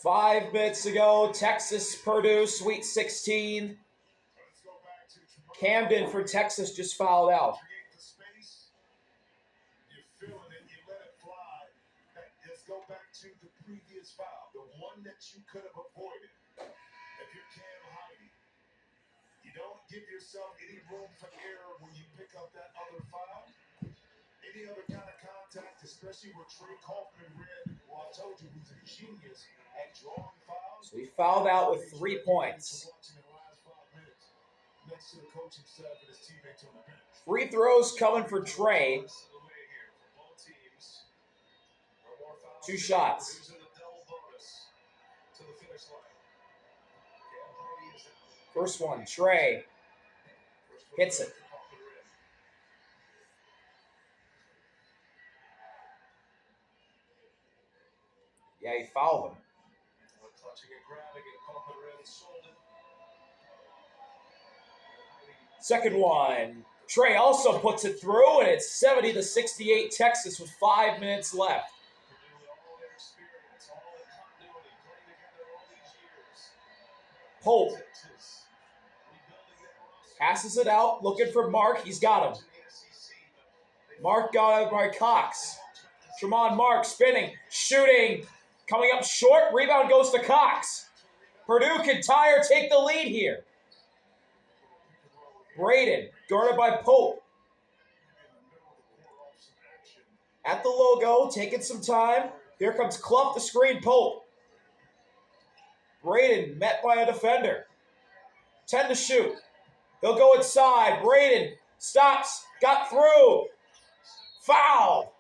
5 minutes ago, Texas, Purdue, Sweet 16. Camden for Texas just fouled out. Go back to the previous foul, the one that you could have avoided. If you're Cam Heidi, you don't give yourself any room for error when you pick up that other foul. Any other kind of contact, especially with Trey Kaufman read, well, I told you he's a genius at drawing fouls. So he fouled out with 3 points. Next to the coaching staff and his teammates on the bench. Free throws coming for Trey. 2 shots. First one, Trey hits it. Yeah, he fouled him. Second one, Trey also puts it through, and it's 70-68 Texas with 5 minutes left. Pope passes it out, looking for Mark. He's got him. Mark got it by Cox. Tremont Mark spinning, shooting, coming up short. Rebound goes to Cox. Purdue can tie or take the lead here. Braden, guarded by Pope. At the logo, taking some time. Here comes Clough to screen Pope. Braden met by a defender. 10 to shoot. He'll go inside. Braden stops. Got through. Foul.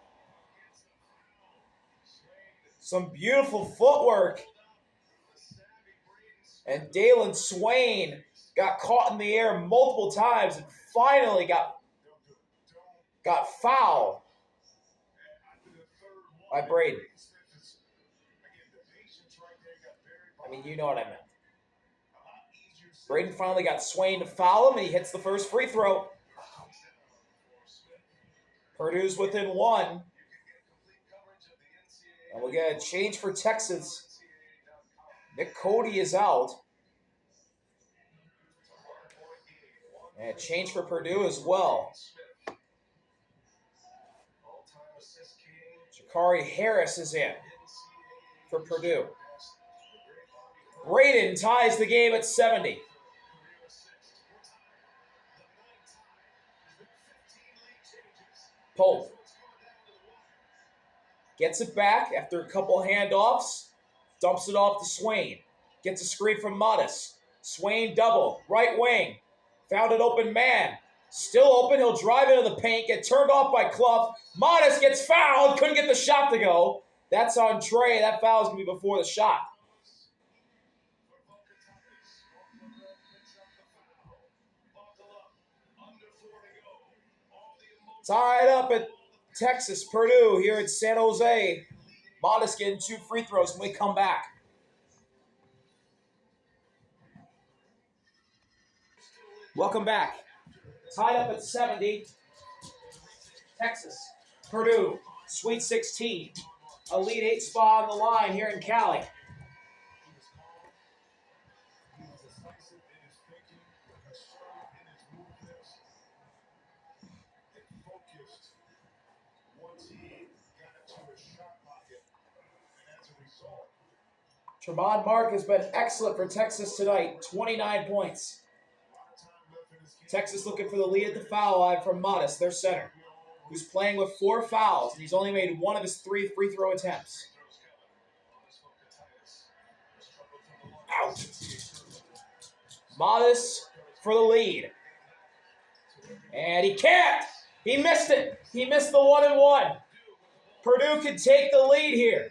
Some beautiful footwork. And Dalen Swain got caught in the air multiple times and finally got fouled by Braden. I mean, you know what I meant. Braden finally got Swain to foul him, and he hits the first free throw. Purdue's within 1. And we'll get a change for Texas. Nick Cody is out. And a change for Purdue as well. Jakari Harris is in for Purdue. Braden ties the game at 70. Pope gets it back after a couple handoffs. Dumps it off to Swain. Gets a screen from Modis. Swain double. Right wing. Found an open man. Still open. He'll drive into the paint. Get turned off by Clough. Modis gets fouled. Couldn't get the shot to go. That's on Trey. That foul is going to be before the shot. Tied up at Texas, Purdue here at San Jose. Modis getting 2 free throws when we come back. Welcome back. Tied up at 70. Texas, Purdue, Sweet 16. Elite 8 spot on the line here in Cali. Tremont Mark has been excellent for Texas tonight. 29 points. Texas looking for the lead at the foul line from Modis, their center, who's playing with 4 fouls, and he's only made 1 of his 3 free throw attempts. Out. Modis for the lead. And he can't. He missed it. He missed the 1-and-1. Purdue can take the lead here.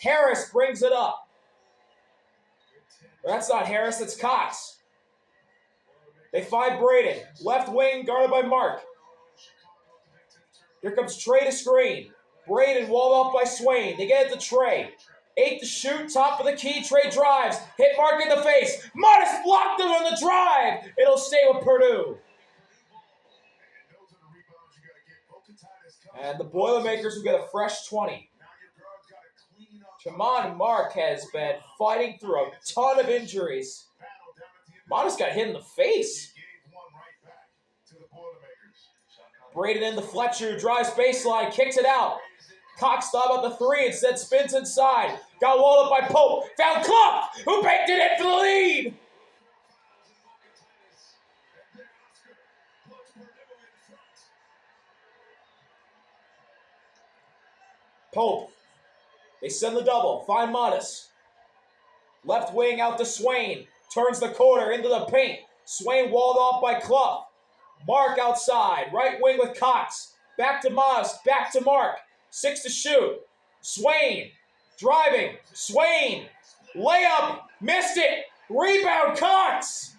Harris brings it up. Well, that's not Harris, that's Cox. They find Braden. Left wing, guarded by Mark. Here comes Trey to screen. Braden walled off by Swain. They get it to Trey. 8 to shoot, top of the key. Trey drives. Hit Mark in the face. Modis blocked him on the drive. It'll stay with Purdue. And the Boilermakers will get a fresh 20. Jamon Mark has been fighting through a ton of injuries. Modest got hit in the face. Braden into Fletcher, drives baseline, kicks it out. Cox thought about the three, instead spins inside. Got walled up by Pope. Found Clough, who baked it in for the lead. Pope. They send the double. Find Modest. Left wing out to Swain. Turns the corner into the paint. Swain walled off by Clough. Mark outside. Right wing with Cox. Back to Modest. Back to Mark. 6 to shoot. Swain. Driving. Swain. Layup. Missed it. Rebound Cox.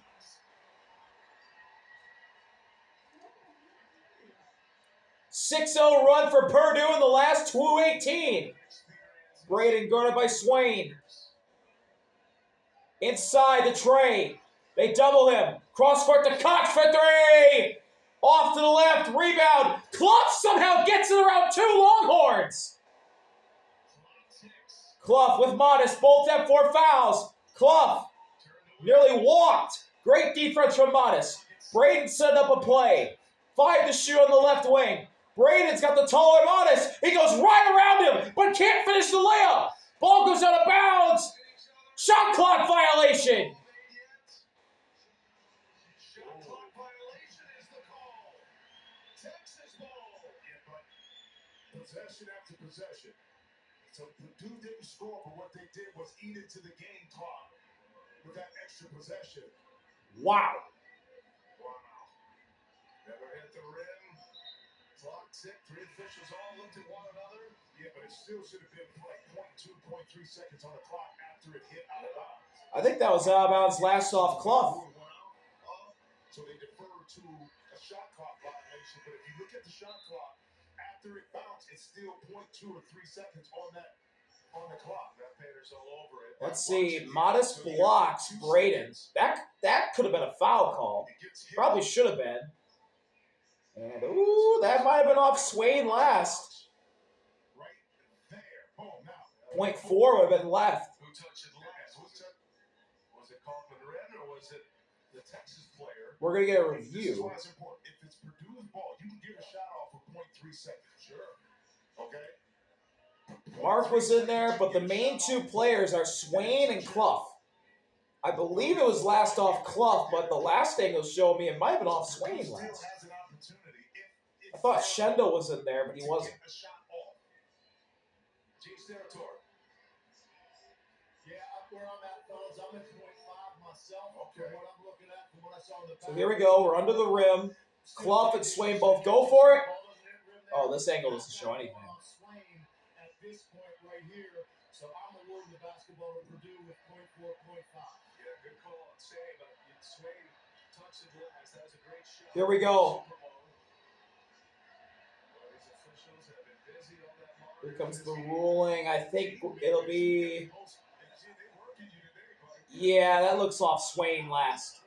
.6-0 run for Purdue in the last 2:18. Braden guarded by Swain. Inside to Trey. They double him. Cross court to Cox for three. Off to the left. Rebound. Clough somehow gets it around two Longhorns. Clough with Modest. Both have 4 fouls. Clough nearly walked. Great defense from Modest. Braden set up a play. 5 to shoot on the left wing. Braden's got the taller Modest. He goes right around him, but can't finish the layup. Ball goes out of bounds. Shot clock violation. Shot clock violation is the call. Texas ball. Yeah, but possession after possession. So Purdue didn't score, but what they did was eat into the game clock with that extra possession. Wow. Never hit the rim. Clock tick. 3 officials all looked at one another. Yeah, but it still should have been like 0.2, 0.3 seconds on the clock after it hit out of bounds. I think that was out of bounds last off Clough. So they defer to a shot clock violation. But if you look at the shot clock, after it bounced, it's still 0.2 or 3 seconds on the clock. That Panthers all over it. Let's see. Modest blocks Braden. That could have been a foul call. Probably should have been. And ooh, that might have been off Swain last. Right there. Boom. Now. 0.4 would have been left. Who touched it last? Was it Kaufman Red or was it the Texas player? We're going to get a This is review. why it's important. If it's Purdue's ball, you can give a shot off for 0.3 seconds. Sure. Okay? Mark was in there, but the main 2 players are Swain and Clough. I believe it was last off Clough, but the last thing was showing me it might have been off Swain last. I thought Shendo was in there, but he wasn't. Where I'm at, fellas, I'm at 0.5 myself. Okay. From what I'm looking at, from what I saw in the So here we go. We're under the rim. Clough and Swain both go for it. Oh, this angle doesn't show anything. Swain at this point right here, so I'm awarding the basketball to Purdue with 0.4, 0.5. Yeah, good call on Say, but Swain touched it last. That was a great shot. Here we go. Here comes the ruling. I think it'll be... Yeah, that looks off Swain last.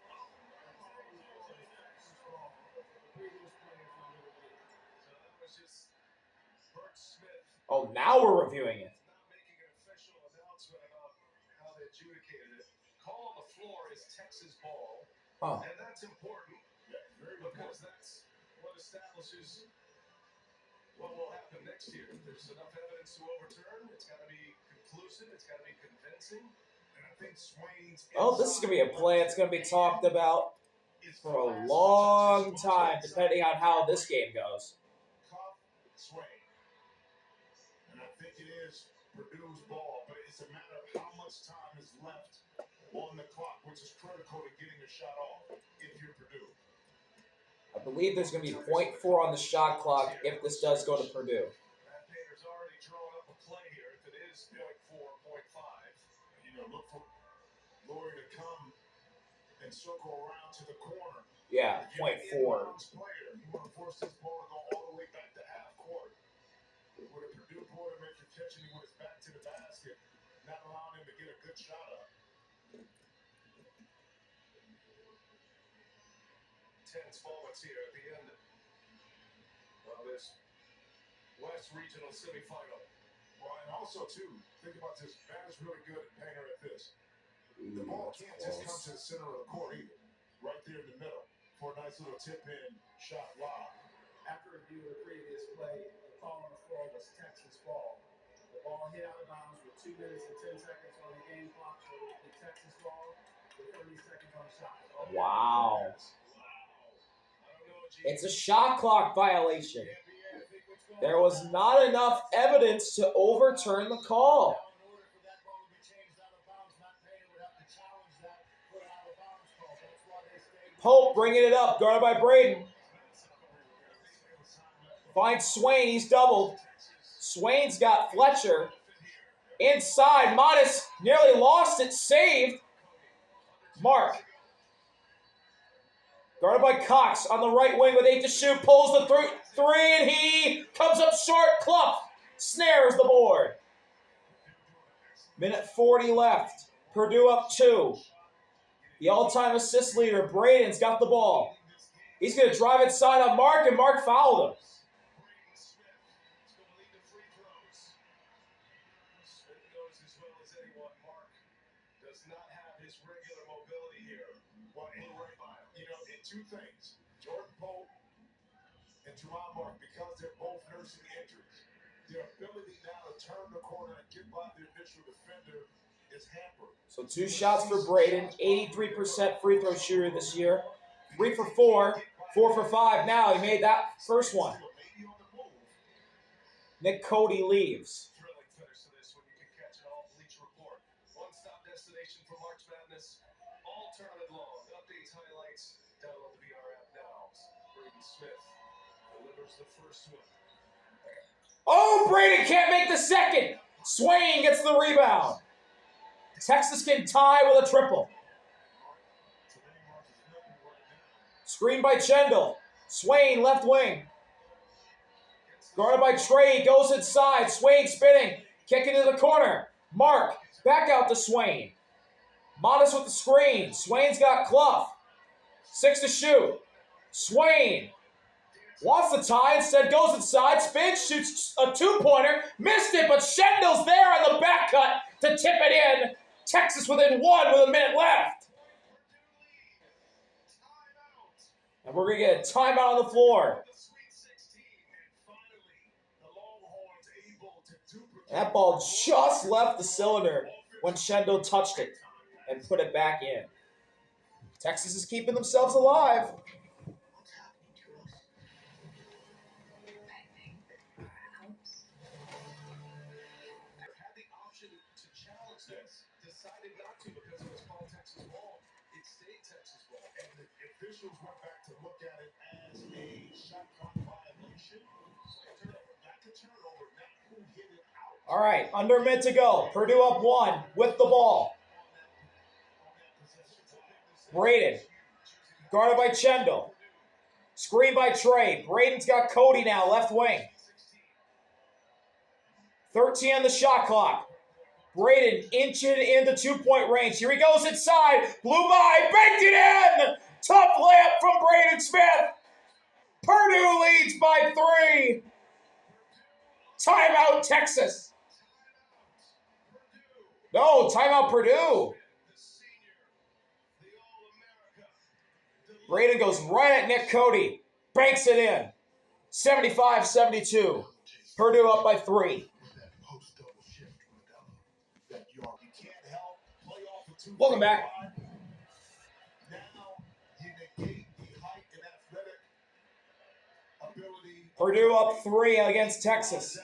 Oh, now we're reviewing it. Not making an official announcement about how they adjudicated it. Call on the floor is Texas ball. Huh. And that's important because that's what establishes what will happen next year. If there's enough evidence to overturn, it's got to be conclusive, it's got to be convincing. And I think Swain's... Oh, this is going to be a play that's going to be talked about for a long time, depending on how this game goes. Swain. And I think it is Purdue's ball, but it's a matter of how much time is left on the clock, which is critical to getting a shot off if you're Purdue. I believe there's going to be 0.4 on the shot clock if this does go to Purdue. Matt Painter's already drawn up a play here. If it is 0.4, 0.5, look for Laurie to come and circle around to the corner. Yeah, 0.4. You want to force this ball to go all the way back to half court. With a Purdue quarterback, you're catching him with his back to the basket, not allowing him to get a good shot up. Tense moments here at the end of this West Regional semifinal. Well, and also, too, think about this. Matt is really good at painter at this. The ball can't just come to the center of the court either. Right there in the middle for a nice little tip-in shot lob. After review of the previous play, the call on the floor was Texas ball. The ball hit out of bounds with 2 minutes and 10 seconds on the game clock, so it was Texas ball with 30 seconds on the shot clock. Wow. It's a shot clock violation. There was not enough evidence to overturn the call. In order for that ball to be changed out of bounds, Matt Painter would have to challenge that for an out of bounds call. That's why they stayed. Pope bringing it up, guarded by Braden. Finds Swain, he's doubled. Swain's got Fletcher. Inside, Modest nearly lost it, saved. Mark. Guarded by Cox on the right wing with 8 to shoot. Pulls the three, and he comes up short. Clough snares the board. Minute 40 left. Purdue up 2. The all-time assist leader, Braden's got the ball. He's going to drive inside on Mark, and Mark fouled him. Two things, Jordan Pope and Jamal Mark, because they're both nursing injuries, their ability now to turn the corner and get by the initial defender is hampered. So 2 shots for Braden, 83% free throw shooter this year. 3 for 4, 4 for 5 now. He made that first one. Nick Cody leaves. Thrilling finish to this when you can catch it all. Bleacher Report. One-stop destination for March Madness. All tournament long. Updates, highlights. Download the VR app now. Braden Smith delivers the first one. Oh, Braden can't make the second. Swain gets the rebound. Texas can tie with a triple. Screen by Chendall. Swain, left wing. Guarded by Trey, goes inside. Swain spinning. Kick into the corner. Mark, back out to Swain. Modest with the screen. Swain's got Clough. 6 to shoot. Swain wants the tie, instead goes inside, spins, shoots a 2-pointer, missed it, but Chendall's there on the back cut to tip it in. Texas within 1 with a minute left. And we're going to get a timeout on the floor. That ball just left the cylinder when Chendall touched it and put it back in. Texas is keeping themselves alive. Had the option to challenge this, decided not to because it was called Texas ball. It stayed Texas ball. And the officials went back to look at it as a shot clock violation. Not the turnover, not who hit it out. All right, under a minute to go. Purdue up 1 with the ball. Braden, guarded by Chendall. Screen by Trey. Braden's got Cody now, left wing. 13 on the shot clock. Braden inching into 2-point range. Here he goes inside. Blew by, banked it in! Tough layup from Braden Smith. Purdue leads by 3. Timeout, Texas. No, timeout, Purdue. Braden goes right at Nick Cody. Banks it in. 75-72. Purdue up by 3. Welcome back. Purdue up 3 against Texas.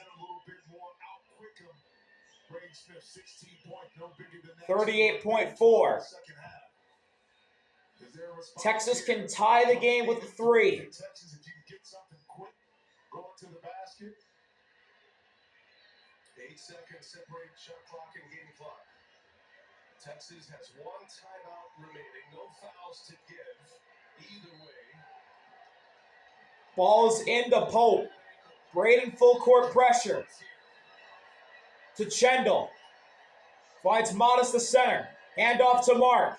38.4. Texas can tie the game with 3. Texas, if you can get something quick, going to the basket. 8 seconds separate shot clock and game clock. Texas has 1 timeout remaining. No fouls to give either way. Ball's into Pope. Braden full court pressure. To Chendall. Finds Modest the center. Hand off to Mark.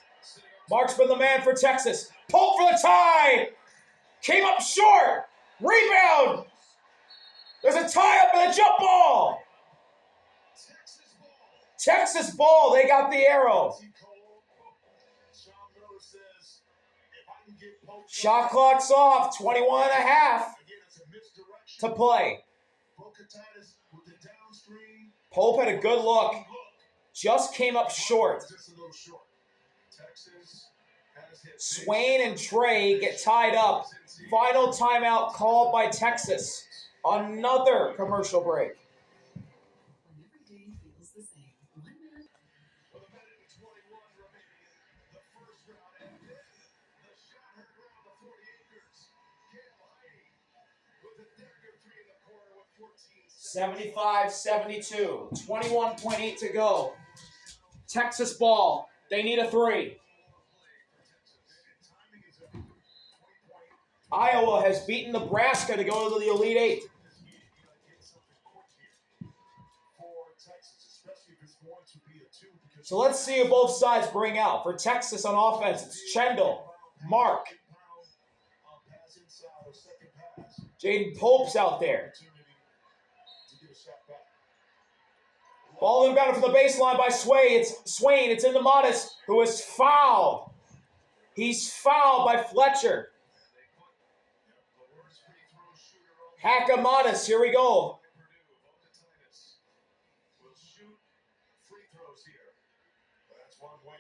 Mark's been the man for Texas. Pope for the tie. Came up short. Rebound. There's a tie up and a jump ball. Texas ball. They got the arrow. Shot clock's off. 21 and a half to play. Pope had a good look. Just came up short. Swain and Trey get tied up. Final timeout called by Texas. Another commercial break. (75-72). 21.8 to go. Texas ball. They need a 3. Iowa has beaten Nebraska to go to the Elite 8. So let's see who both sides bring out. For Texas on offense, it's Chendall, Mark. Jaden Pope's out there. Ball inbounded from the baseline by Swain. It's into Modest, who is fouled. He's fouled by Fletcher. Hacka Modest, here we go. That's one way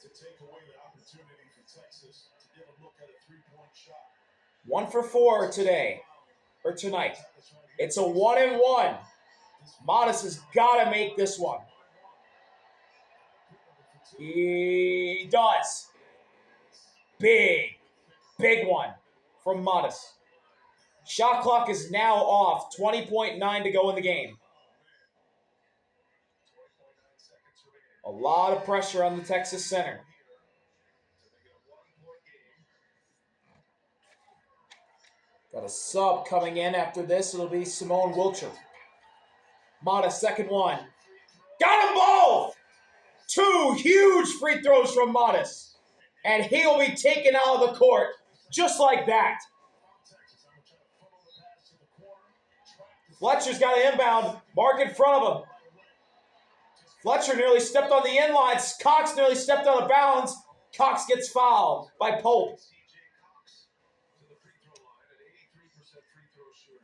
to take away the opportunity for Texas to get a look at a 3-point shot. 1 for 4 today, or tonight. It's a 1-and-1. Modest has got to make this one. He does. Big one from Modest. Shot clock is now off. 20.9 to go in the game. A lot of pressure on the Texas center. Got a sub coming in after this. It'll be Simone Wilcher. Modest, second one. Got them both! 2 huge free throws from Modest. And he'll be taken out of the court just like that. Fletcher's got an inbound. Mark in front of him. Fletcher nearly stepped on the inlines. Cox nearly stepped out of bounds. Cox gets fouled by Pope.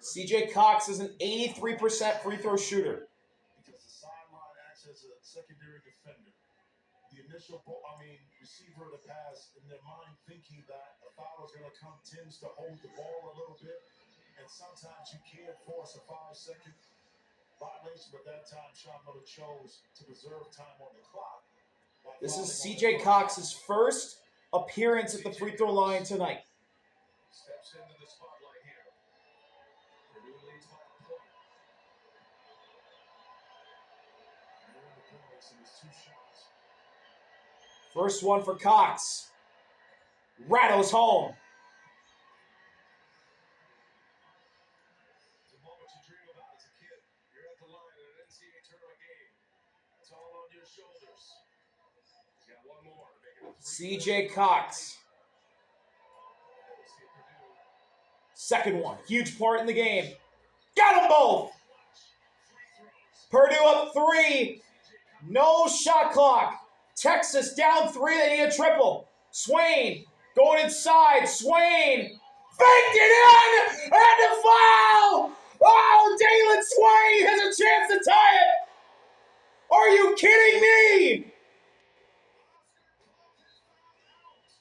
CJ Cox is an 83% free throw shooter. Because the sideline acts as a secondary defender. The initial receiver of the pass, in their mind thinking that a foul is going to come, tends to hold the ball a little bit. And sometimes you can force a 5-second violation, but that time Sean Miller chose to preserve time on the clock. This is CJ Cox's first appearance at the free throw line tonight. Steps into the spotlight here. Purdue leads by a point. And the points in his 2 shots. First one for Cox. Rattles home. It's a moment you dream about as a kid. You're at the line in an NCAA tournament game. It's all on your shoulders. He's got one more to make it a 3. CJ Cox. Second one. Huge part in the game. Got them both. Purdue up 3. No shot clock. Texas down 3. They need a triple. Swain going inside. Swain faked it in. And the foul. Oh, Dalen Swain has a chance to tie it. Are you kidding me?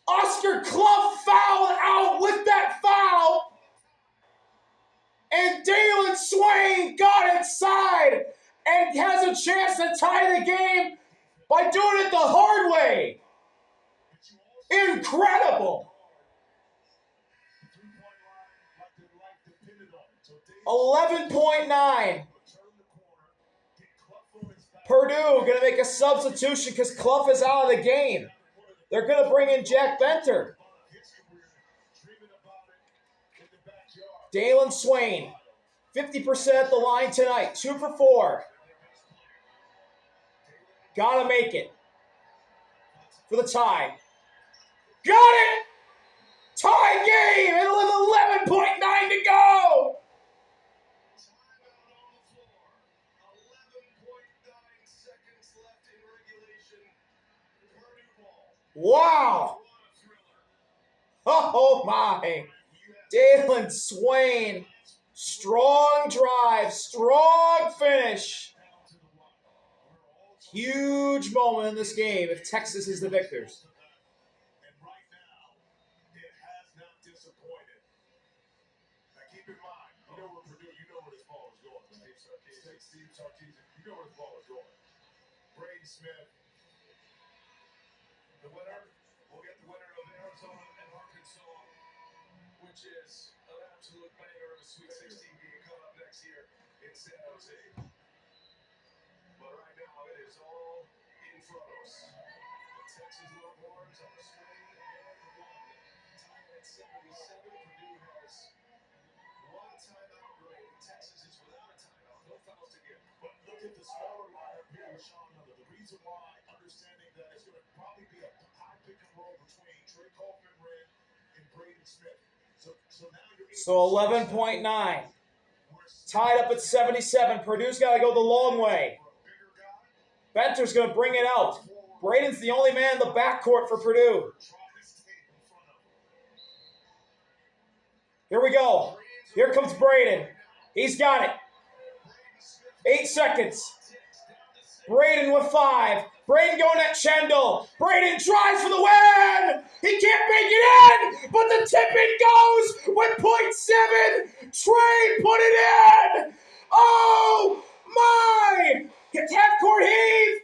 Oscar Clough fouled out with that foul. And Dalen Swain got inside and has a chance to tie the game by doing it the hard way. Incredible. 11.9. Purdue going to make a substitution because Clough is out of the game. They're going to bring in Jack Benter. Dalen Swain, 50% at the line tonight. 2 for 4. Gotta make it for the tie. Got it! Tie game! And with 11.9 to go! Wow. Oh my. Dalen Swain. Strong drive. Strong finish. Huge moment in this game if Texas is the victors. And right now, it has not disappointed. Now keep in mind, you know where Purdue, you know where this ball is going. Steve Sarkisian, you know where this ball is going. Braden Smith, the winner. We'll get the winner of Arizona and Arkansas, which is an absolute banger of a Sweet 16 game coming up next year in San Jose. But right now, it is all in front of us. The Texas Longhorns on the screen and one. Tied at 77. Purdue has one timeout remaining. Texas is without a timeout. No fouls to give. But look at the smaller lineup here with Sean Miller. The reason why, understanding that it's going to probably be a high pick and roll between Trey Kaufman-Wren and Braden Smith. So now you're So 11.9. Tied up at 77. Purdue's got to go the long way. Benter's going to bring it out. Braden's the only man in the backcourt for Purdue. Here we go. Here comes Braden. He's got it. 8 seconds. Braden with 5. Braden going at Chendall. Braden tries for the win. He can't make it in, but the tip-in goes with .7. Trey put it in. Oh, my. Half-court heave.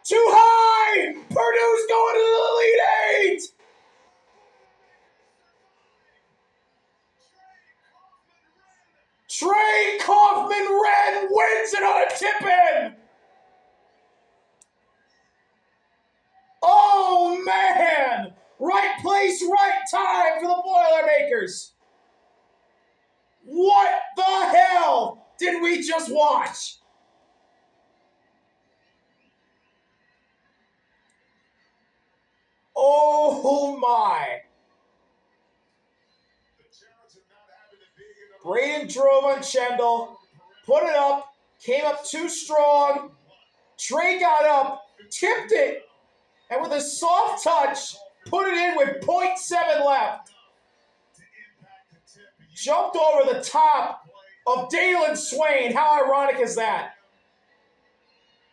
Too high. Purdue's going to the Elite 8. Trey Kaufman-Wren wins it on a tip-in. Oh, man. Right place, right time for the Boilermakers. What the hell did we just watch? Oh, my. Braden drove on Chendall, put it up, came up too strong. Trey got up, tipped it, and with a soft touch, put it in with .7 left. Jumped over the top of Dalen Swain. How ironic is that?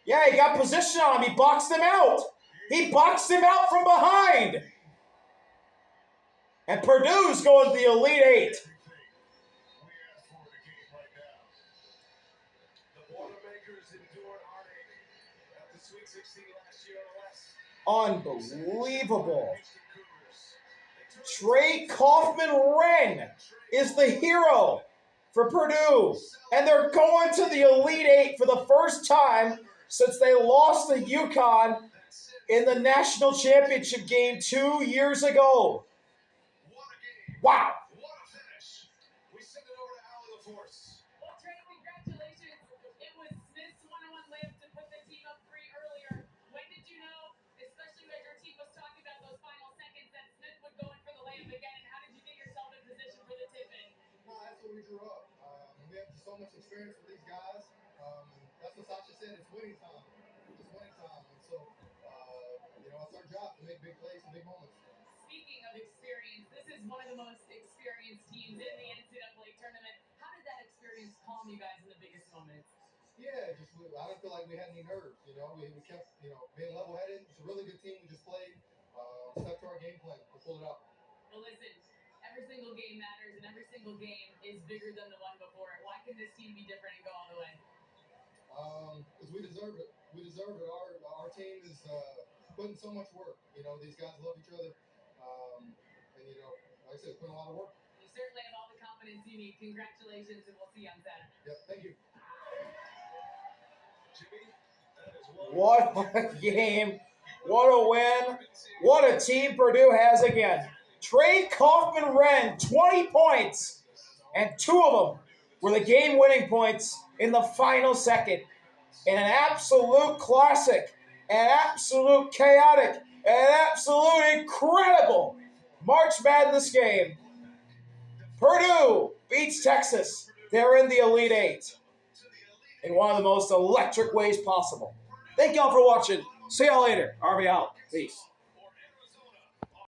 Yeah, he got position on him. He boxed him out. He boxed him out from behind. And Purdue's going to the Elite 8. Unbelievable. Trey Kaufman-Wren is the hero for Purdue. And they're going to the Elite 8 for the first time since they lost to UConn in the national championship game 2 years ago. Wow. Well, Trey, congratulations. It was Smith's one-on-one layup to put the team up 3 earlier. When did you know, especially when your team was talking about those final seconds, that Smith would go in for the layup again? And how did you get yourself in position for the tip-in? No, that's what we drew up. We have so much experience with these guys. That's what Sasha said. It's winning time. It's winning time. And so, it's our job to make big plays and big moments. Speaking of experience, this is one of the most experienced teams in the NCAA tournament. How did that experience calm you guys in the biggest moments? Yeah, I don't feel like we had any nerves. We kept, being level-headed. It's a really good team. We just played, stuck to our game plan. We pulled it out. Well, listen, every single game matters, and every single game is bigger than the one before it. Why can this team be different and go all the way? Because we deserve it. We deserve it. Our team is putting so much work. These guys love each other. Like I said, putting a lot of work. You certainly have all the confidence you need. Congratulations, and we'll see you on Saturday. Yep, thank you. What a game. What a win. What a team Purdue has again. Trey Kaufman-Wren, 20 points, and 2 of them were the game-winning points in the final second. In an absolute classic, an absolute chaotic, an absolute incredible March Madness game. Purdue beats Texas. They're in the Elite 8 in one of the most electric ways possible. Thank y'all for watching. See y'all later. RB out. Peace.